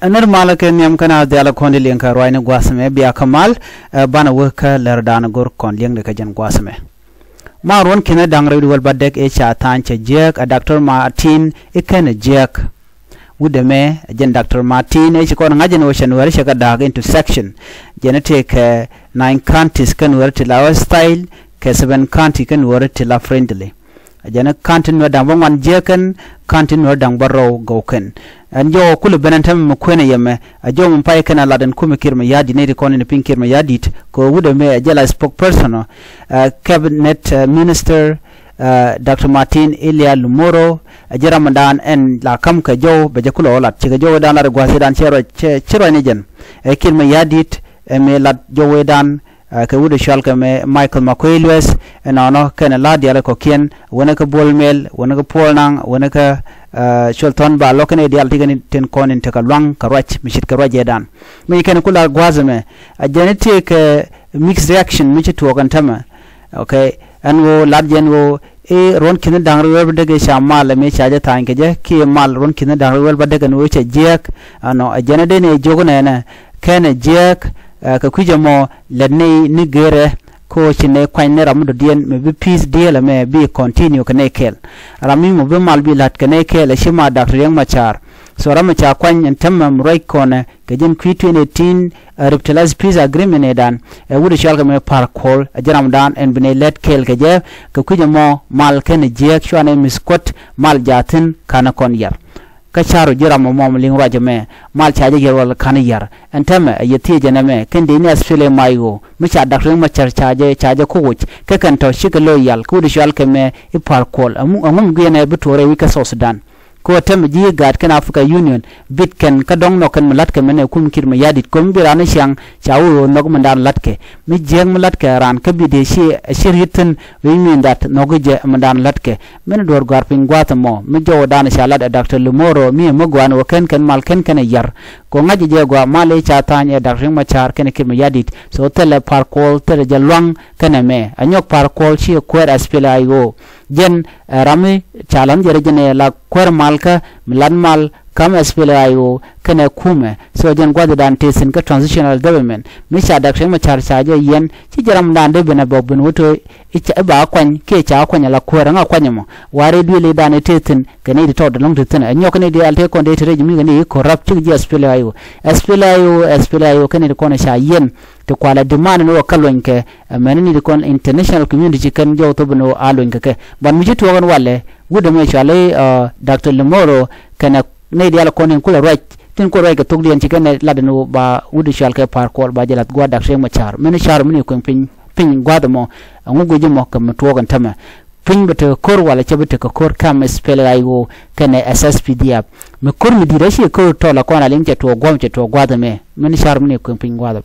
anar malake niam kana diala kondi linka roine gwasme biya kamal bana waka lardana gor kon ling de kajan gwasme maron kina dangre wal badek e cha tanche jek a Dr. Martin ikene jek wudeme jen Dr. Martin e ko ngajen ocean wari shaka daga into section genetic 9 counties kan wari tila style ke 7 county kan wari tila friendly jana kantin no dang wan jeken kantin no dang baro goken an jo kulu benantam mo kwene yeme a jo mun pay kana ladan kuma kirma yadi ne ko ne pin kirma yadit ko wude me jela spokesperson cabinet minister Dr. Martin Elia Lumoro ajira mandan en la kam ka jo be je kulo lat ci jo dan la gwasi dan chero ne jen kirma yadit me lat jo wedan ke wude shalka me Michael McQuailwes no kana la diala ko kien wona ka bolmel wona ka polnang wona ka sholton ba lokane dial tigani ten konin te ka lang ka rach mishit ka raje dan me kana kula gwazame a genetic mixed reaction michi to kan tama okay and wo ladjen wo e ron kin dang rewel de ge shamal me chaje tan ke je ki mal ron kin dang rewel ba de kan wo che jek no a genede ne jogona na kana jek ka kujamo ladne ni gere ko chine kwanye ramudo dien me bi peace deal me bi continue kane kel rami mo be mal bi lat kane kel shima Dr. Yang Machar so rama cha kwanye tamam right kone ke jin kwi 2018 revitalize peace agreement edan wude shalka me par call ajaram dan en bine let kel ke je ka kujamo mal ken je chwane miskot mal jatin kana kon yar ka charo jira mo mom ling raje me mal chaje gerwal kan yar entame yeti jene me kende ni asfile mayo mi cha Dr. Machar chaje ko wuch ke kan to shikalo yal ku de shal ke me ipar kol amum gene bitore wi ka so Sudan ko tem ji gad kan Africa Union bit kan ka dong no kan malat ke mene kum kirma yadit kom birane siang chawo no mandan latke mi jeng malatke ran ka bi de shiritin we mean that no je mandan latke men dor gar pin gwata mo mi jo dan shalada Dr. Lumoro mi mo gwan o kan mal kan yar ko ngaji je gwa male cha tanya Dr. Machar kan kirma yadit so tele par kol tele jalwang kan me anyok par kol chi kwer aspela ayo jen rami challenge jene la kwer malka milan mal kam aspela ayo kana kume so jen gwada dan tesin ka transitional government misha Dr. Machar chaje yen ci jaram dan de bena bobun woto icha ba kwan ke cha kwanya la kwer nga kwanyamo ware duele dan tetin kana di tod long tetin anyok ne di alte kon de tere mi ngani corrupt ci aspela ayo kana ko na sha yen to kwala demand no kalon ke menini di kon international community kan jo to bno alon ke ban mi to gon wale wude me chale Dr. Lumoro kana ne diala konen kula right tin ko right to dian chiken ladano ba wude chal ke par ko ba jelat gwa Dr. Machar men char men ko pin gwadamo ngugo jimo kam to gon tama pin bete kor wala chabete ko kor kam spell ayo kana SSPDF me kor mi dire shi ko to la kona linje to gwamche to gwadame men char men ko pin gwadam